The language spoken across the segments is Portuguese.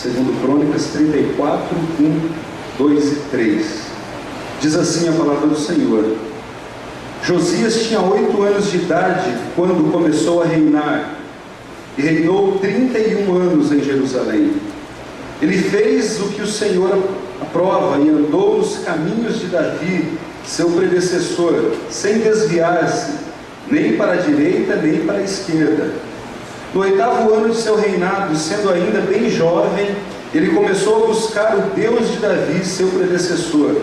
segundo Crônicas 34, 1, 2 e 3. Diz assim a palavra do Senhor: Josias tinha 8 anos de idade quando começou a reinar, e reinou 31 anos em Jerusalém. Ele fez o que o Senhor aprova e andou nos caminhos de Davi, seu predecessor, sem desviar-se, nem para a direita, nem para a esquerda. No 8º ano de seu reinado, sendo ainda bem jovem, ele começou a buscar o Deus de Davi, seu predecessor.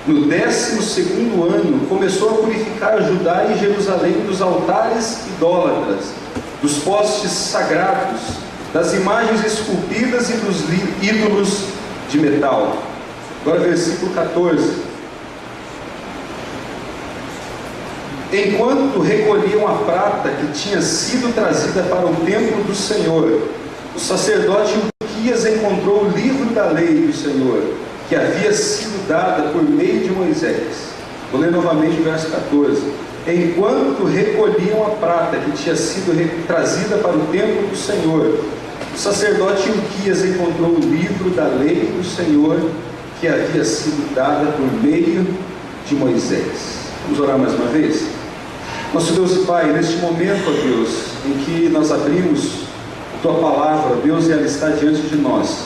No 12º ano, começou a purificar Judá e Jerusalém dos altares idólatras, dos postes sagrados, das imagens esculpidas e dos ídolos de metal. Agora versículo 14. Enquanto recolhiam a prata que tinha sido trazida para o templo do Senhor, o sacerdote Hilquias encontrou o livro da lei do Senhor, que havia sido dada por meio de Moisés. Vou ler novamente o verso 14. Enquanto recolhiam a prata que tinha sido trazida para o templo do Senhor, o sacerdote Hilquias encontrou o livro da lei do Senhor, que havia sido dada por meio de Moisés. Vamos orar mais uma vez? Nosso Deus e Pai, neste momento, ó Deus, em que nós abrimos a Tua palavra, Deus, e ela está diante de nós,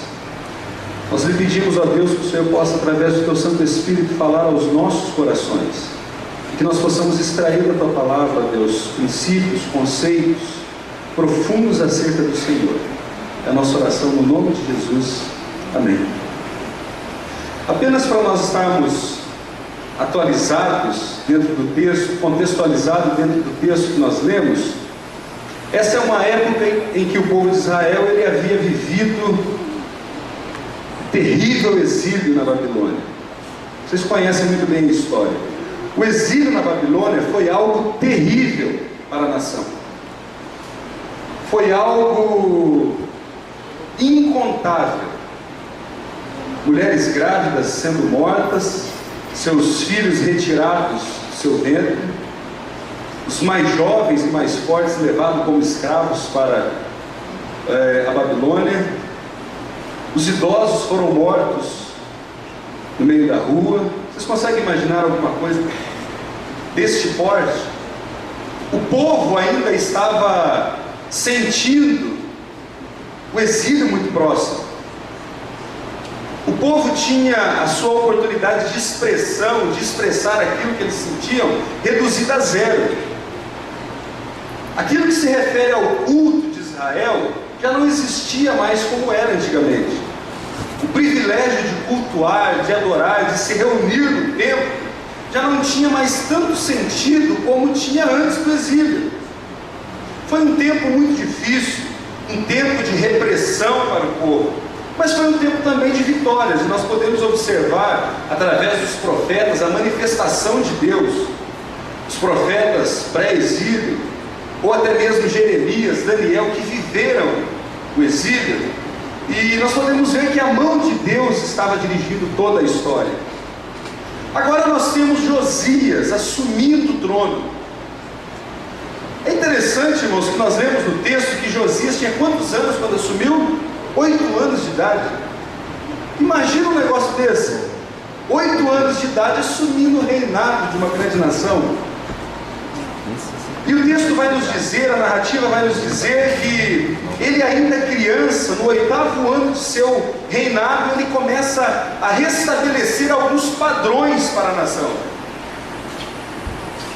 nós lhe pedimos, ó Deus, que o Senhor possa, através do Teu Santo Espírito, falar aos nossos corações, e que nós possamos extrair da Tua palavra, ó Deus, princípios, conceitos profundos acerca do Senhor. É a nossa oração no nome de Jesus. Amém. Apenas para nós estarmos atualizados dentro do texto, contextualizados dentro do texto que nós lemos, essa é uma época em que o povo de Israel ele havia vivido terrível exílio na Babilônia. Vocês conhecem muito bem a história. O exílio na Babilônia foi algo terrível para a nação. Foi algo incontável. Mulheres grávidas sendo mortas, seus filhos retirados do seu ventre, os mais jovens e mais fortes levados como escravos para a Babilônia, os idosos foram mortos no meio da rua. Vocês conseguem imaginar alguma coisa deste porte? O povo ainda estava sentindo o exílio muito próximo. O povo tinha a sua oportunidade de expressão, de expressar aquilo que eles sentiam, reduzida a zero. Aquilo que se refere ao culto de Israel já não existia mais como era antigamente. O privilégio de cultuar, de adorar, de se reunir no templo, já não tinha mais tanto sentido como tinha antes do exílio. Foi um tempo muito difícil, um tempo de repressão para o povo. Mas foi um tempo também de vitórias, e nós podemos observar, através dos profetas, a manifestação de Deus. Os profetas pré-exílio, ou até mesmo Jeremias, Daniel, que viveram o exílio, e nós podemos ver que a mão de Deus estava dirigindo toda a história. Agora nós temos Josias assumindo o trono. É interessante, irmãos, que nós lemos no texto que Josias tinha quantos anos quando assumiu? 8 anos de idade. Imagina um negócio desse. 8 anos de idade assumindo o reinado de uma grande nação. E o texto vai nos dizer, a narrativa vai nos dizer que ele ainda criança, no 8º ano de seu reinado, ele começa a restabelecer alguns padrões para a nação.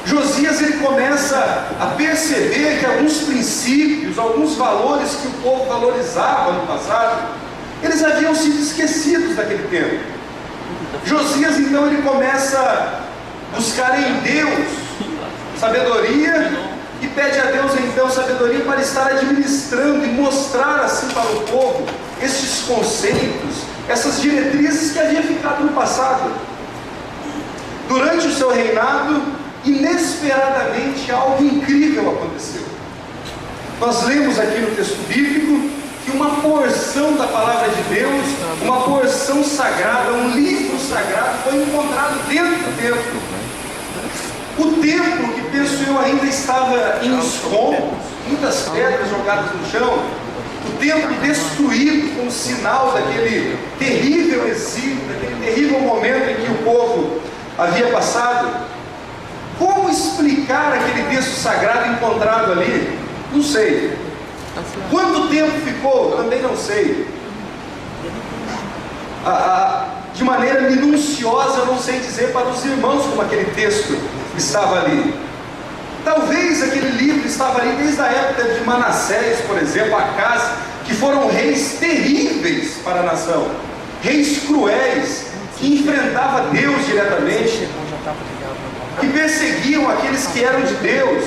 Josias ele começa a perceber que alguns princípios, alguns valores que o povo valorizava no passado, eles haviam sido esquecidos naquele tempo. Josias então ele começa a buscar em Deus sabedoria e pede a Deus então sabedoria para estar administrando e mostrar assim para o povo estes conceitos, essas diretrizes que havia ficado no passado. Durante o seu reinado, inesperadamente algo incrível aconteceu. Nós lemos aqui no texto bíblico que uma porção da palavra de Deus, uma porção sagrada, um livro sagrado foi encontrado dentro do templo. O templo, que penso eu ainda estava em escombros, muitas pedras jogadas no chão, o templo destruído como sinal daquele terrível exílio, daquele terrível momento em que o povo havia passado. Como explicar aquele texto sagrado encontrado ali? Não sei. Quanto tempo ficou? Também não sei. De maneira minuciosa, eu não sei dizer para os irmãos como aquele texto estava ali. Talvez aquele livro estava ali desde a época de Manassés, por exemplo, Acaz, que foram reis terríveis para a nação, reis cruéis, que enfrentavam Deus diretamente, que perseguiam aqueles que eram de Deus,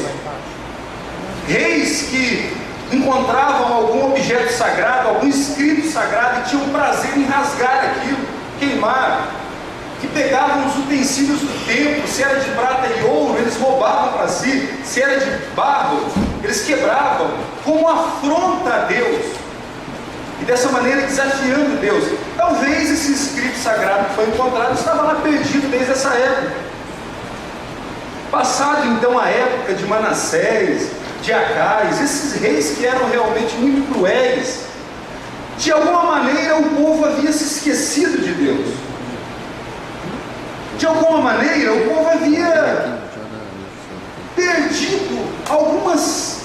reis que encontravam algum objeto sagrado, algum escrito sagrado e tinham prazer em rasgar aquilo, queimar, que pegavam os utensílios do templo, se era de prata e ouro, eles roubavam para si, se era de barro, eles quebravam, como afronta a Deus, e dessa maneira desafiando Deus. Talvez esse escrito sagrado que foi encontrado estava lá perdido desde essa época. Passado então a época de Manassés, de Acaz, esses reis que eram realmente muito cruéis, de alguma maneira o povo havia se esquecido de Deus. De alguma maneira o povo havia perdido algumas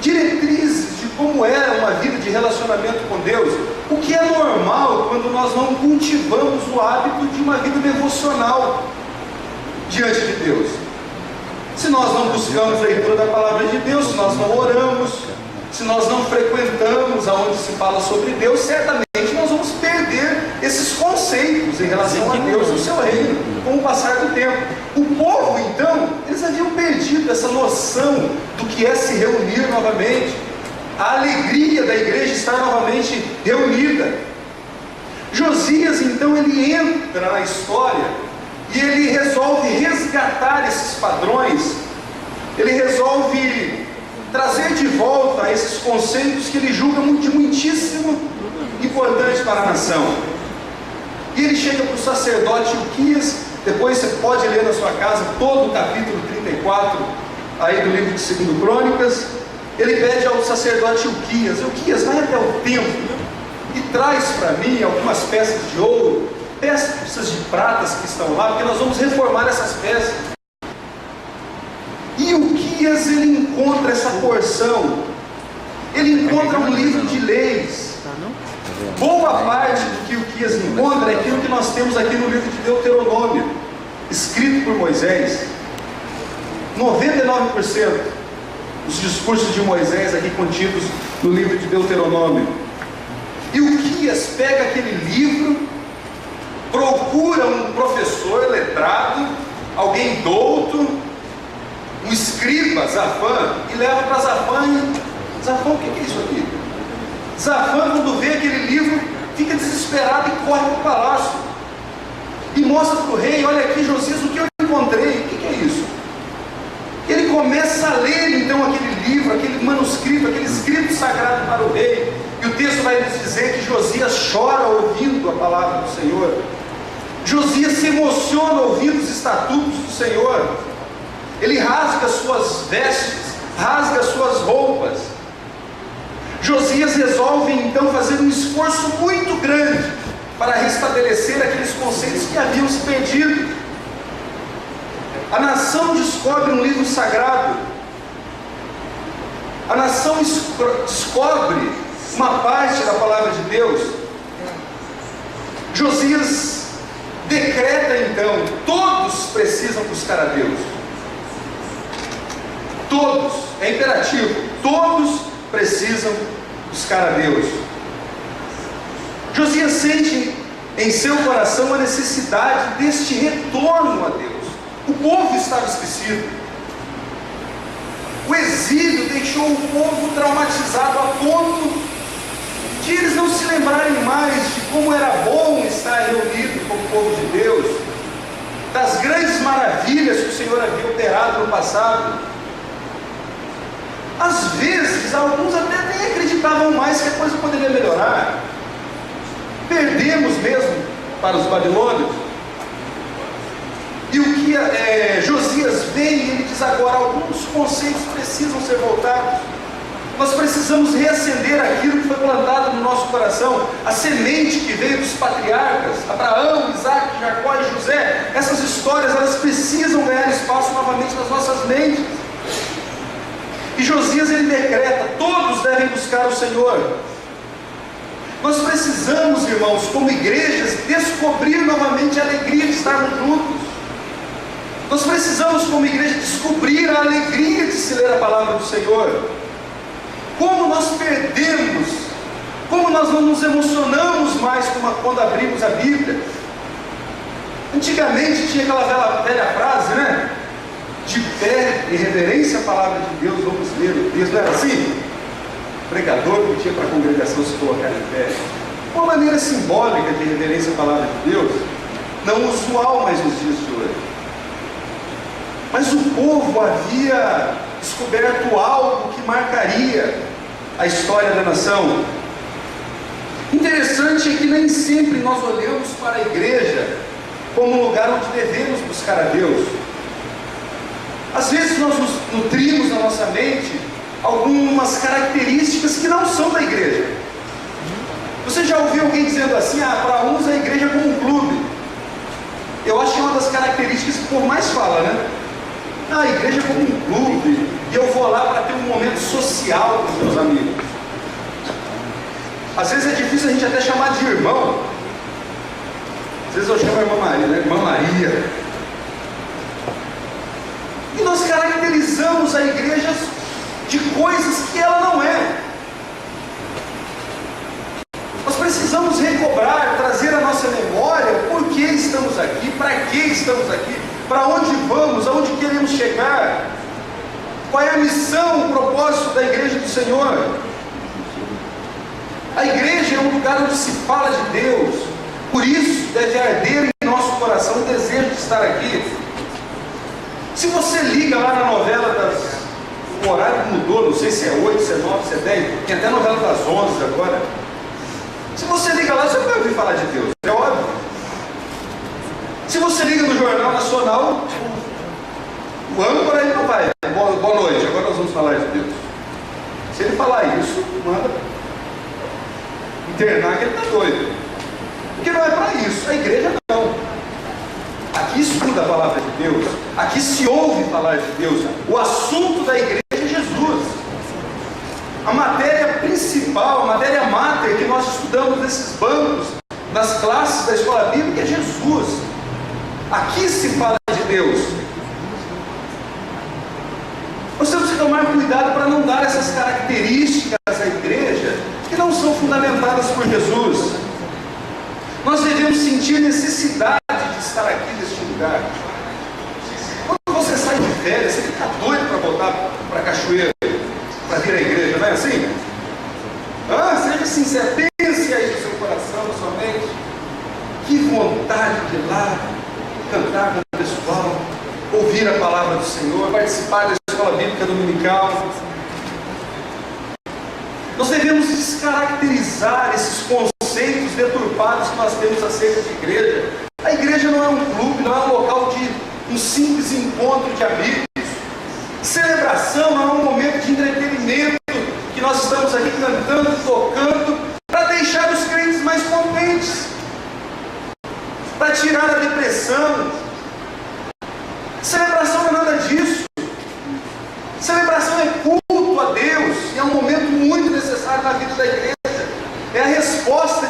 diretrizes de como era uma vida de relacionamento com Deus, o que é normal quando nós não cultivamos o hábito de uma vida devocional diante de Deus. Se nós não buscamos a leitura da palavra de Deus, se nós não oramos, se nós não frequentamos aonde se fala sobre Deus, certamente nós vamos perder esses conceitos em relação a Deus e o seu reino com o passar do tempo. O povo, então, eles haviam perdido essa noção do que é se reunir novamente, a alegria da igreja estar novamente reunida. Josias, então, ele entra na história e ele resolve resgatar esses padrões, ele resolve trazer de volta esses conceitos que ele julga de muitíssimo importante para a nação. E ele chega para o sacerdote Hilquias, depois você pode ler na sua casa todo o capítulo 34, aí do livro de 2 Crônicas. Ele pede ao sacerdote Hilquias: Hilquias, vai até o templo e traz para mim algumas peças de ouro, peças de pratas que estão lá, porque nós vamos reformar essas peças. E Hilquias, ele encontra essa porção, ele encontra um livro de leis. Boa parte do que Hilquias encontra é aquilo que nós temos aqui no livro de Deuteronômio, escrito por Moisés. 99% dos discursos de Moisés aqui contidos no livro de Deuteronômio. E Hilquias pega aquele livro, procura um professor letrado, alguém douto, um escriba, Zafã, e leva para Zafã. Zafã, o que é isso aqui? Zafã, quando vê aquele livro, fica desesperado e corre para o palácio e mostra para o rei: olha aqui, Josias, o que eu encontrei, o que é isso? Ele começa a ler então aquele livro, aquele manuscrito, aquele escrito sagrado para o rei, e o texto vai nos dizer que Josias chora ouvindo a palavra do Senhor. Josias se emociona ouvindo os estatutos do Senhor. Ele rasga suas vestes, rasga suas roupas. Josias resolve então fazer um esforço muito grande para restabelecer aqueles conceitos que haviam se perdido. A nação descobre um livro sagrado, a nação descobre uma parte da palavra de Deus. Josias decreta então: todos precisam buscar a Deus. Todos, é imperativo, todos precisam buscar a Deus. Josias sente em seu coração a necessidade deste retorno a Deus. O povo estava esquecido. O exílio deixou o povo traumatizado a ponto de eles não se lembrarem mais de como era bom estar reunido com o povo de Deus, das grandes maravilhas que o Senhor havia operado no passado. Às vezes, alguns até nem acreditavam mais que a coisa poderia melhorar. Perdemos mesmo para os babilônios. E o que Josias vem e ele diz agora: alguns conceitos precisam ser voltados. Nós precisamos reacender aquilo que foi plantado no nosso coração, a semente que veio dos patriarcas, Abraão, Isaac, Jacó e José. Essas histórias, elas precisam ganhar espaço novamente nas nossas mentes. E Josias, ele decreta: todos devem buscar o Senhor. Nós precisamos, irmãos, como igrejas, descobrir novamente a alegria de estarmos juntos. Nós precisamos, como igreja, descobrir a alegria de se ler a palavra do Senhor. Como nós perdemos, como nós não nos emocionamos mais quando abrimos a Bíblia. Antigamente tinha aquela velha frase, né? De pé, em reverência à palavra de Deus, vamos ler o texto. Não era assim? O pregador pedia para a congregação se colocar em pé. Uma maneira simbólica de reverência à palavra de Deus, não usual mais nos dias de hoje. Mas o povo havia descoberto algo que marcaria a história da nação. Interessante é que nem sempre nós olhamos para a igreja como um lugar onde devemos buscar a Deus. Às vezes nós nos nutrimos na nossa mente algumas características que não são da igreja. Você já ouviu alguém dizendo assim: para uns a igreja é como um clube? Eu acho que é uma das características que o povo mais fala, né? A igreja é como um clube, e eu vou lá para ter um momento social com os meus amigos. Às vezes é difícil a gente até chamar de irmão. Às vezes eu chamo a irmã Maria, né? Irmã Maria. E nós caracterizamos a igreja de coisas que ela não é. Nós precisamos recobrar, trazer à nossa memória por que estamos aqui, para que estamos aqui, para onde vamos, aonde queremos chegar, qual é a missão, o propósito da igreja do Senhor. A igreja é um lugar onde se fala de Deus, por isso deve arder em nosso coração o desejo de estar aqui. Se você liga lá na novela o horário mudou, não sei se é 8, se é 9, se é 10, tem até novela das 11 agora. Se você liga lá, você vai ouvir falar de Deus, é óbvio. Se você liga no Jornal Nacional, o âncora ele não vai. Boa noite, agora nós vamos falar de Deus. Se ele falar isso, manda internar que ele está doido. Porque não é para isso, a igreja não. Aqui estuda a palavra de Deus, aqui se ouve falar de Deus. O assunto da igreja é Jesus. A matéria principal, a matéria máter que nós estudamos nesses bancos, nas classes da escola bíblica é Jesus. Aqui se fala de Deus. Nós temos que tomar cuidado para não dar essas características à igreja que não são fundamentadas por Jesus. Nós devemos sentir necessidade de estar aqui neste lugar. Quando você sai de férias, você fica doido para voltar para a cachoeira, para vir à igreja, não é assim? Seja sincero, pense aí no seu coração, na sua mente. Que vontade de ir lá, cantar com o pessoal, ouvir a palavra do Senhor, participar da escola bíblica dominical. Nós devemos descaracterizar esses conceitos deturpados que nós temos acerca de igreja. A igreja não é um clube, não é um local de um simples encontro de amigos. Celebração não é um momento de entretenimento que nós estamos aqui cantando, tocando, para deixar os crentes mais contentes, para tirar a depressão. Celebração não é nada disso. Celebração é culto a Deus, e é um momento muito necessário na vida da igreja. É a resposta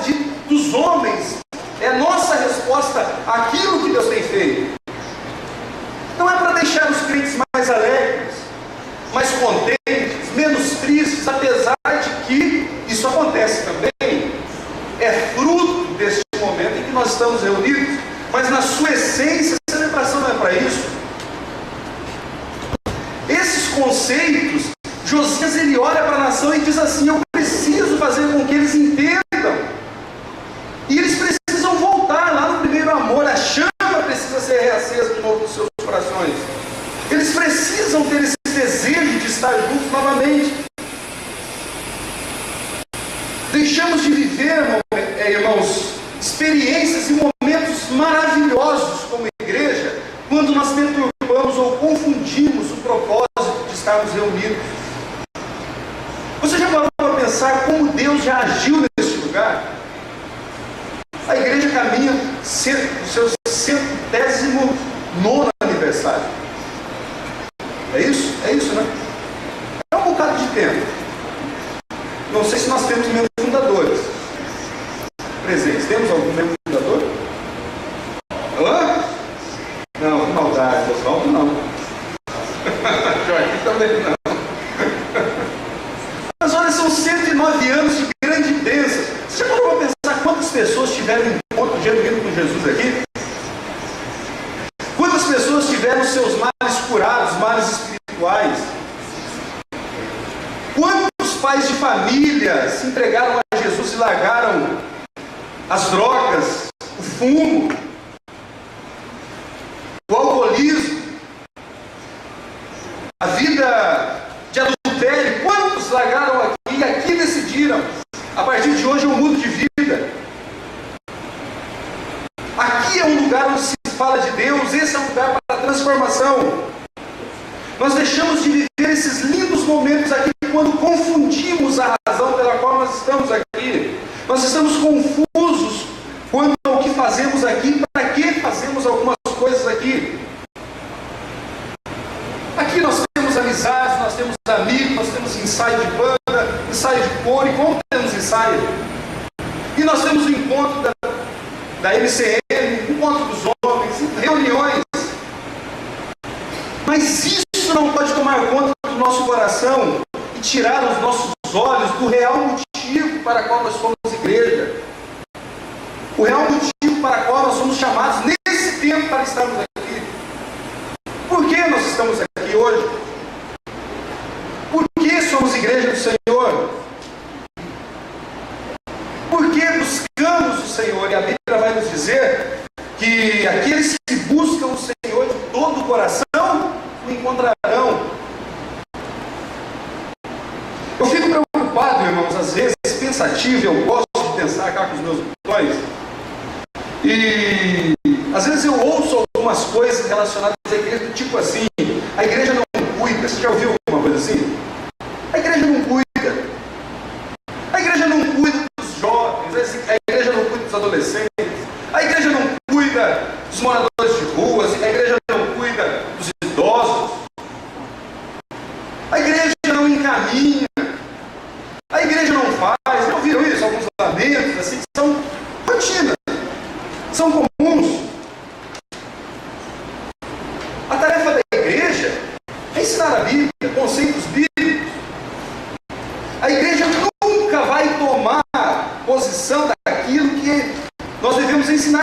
dos homens, é a nossa resposta àquilo que Deus tem feito. Não é para deixar os crentes mais alegres, mais contentes, menos tristes, apesar de que isso acontece também. É fruto deste momento em que nós estamos reunidos, mas na sua essência a celebração não é para isso. Esses conceitos, Josias ele olha para a nação e diz assim: eu preciso fazer com que eles entendam, e eles precisam voltar lá no primeiro amor. A chama precisa ser reacesa de novo nos seus corações. Eles precisam ter esse desejo de estar juntos novamente. Deixamos de viver, irmãos, experiências e momentos maravilhosos como igreja, quando nós deturpamos ou confundimos o propósito de estarmos reunidos. pensar como Deus já agiu nesse lugar? A igreja caminha o seu 119º aniversário. É isso? É isso, né? É um bocado de tempo. Não sei se nós temos membros fundadores presentes. Temos algum membro fundador? Hã? Não, que maldade. Oswaldo não. Joaquim também não. Mas olha, são 109 anos de grande bênção. Você já parou para pensar quantas pessoas tiveram encontro genuíno com Jesus aqui? Quantas pessoas tiveram seus males curados, males espirituais? Quantos pais de família se entregaram a Jesus e largaram as drogas, o fumo, o alcoolismo, a vida de adultério? Quantos largaram aqui e aqui decidiram: a partir de hoje eu mudo de vida? Aqui é um lugar onde se fala de Deus, esse é um lugar para a transformação. Nós deixamos de viver esses lindos momentos aqui quando confundimos a razão pela qual nós estamos aqui. Nós estamos confusos quanto ao que fazemos aqui, para que fazemos algumas coisas aqui. Aqui nós temos amizades, nós temos amigos, nós temos ensaio de banda, ensaio de coro, e como temos ensaio? E nós temos o encontro da MCM, encontro dos homens, reuniões. Mas isso não pode tomar conta do nosso coração e tirar os nossos olhos do real motivo para qual nós somos igreja. O real motivo para qual nós somos chamados nesse tempo para estarmos aqui. Por que nós estamos aqui hoje? Por que somos igreja do Senhor? Por que buscamos o Senhor? E a Bíblia vai nos dizer que aqueles que buscam o Senhor de todo o coração o encontrarão. Eu fico preocupado, irmãos, às vezes pensativo, eu gosto de pensar cá com os meus botões, e às vezes eu ouço algumas coisas relacionadas à igreja, do tipo assim: a igreja não cuida. Você já ouviu alguma coisa assim? A igreja não cuida. A igreja não cuida dos jovens, a igreja não cuida dos adolescentes, a igreja não cuida dos moradores de ruas, a igreja não cuida dos idosos, a igreja não encaminha, a igreja não faz. Já ouviram isso? Alguns lamentos assim, que são rotinas, são comuns. A tarefa da igreja é ensinar a Bíblia, conceitos bíblicos. A igreja nunca vai tomar posição daquilo que nós devemos ensinar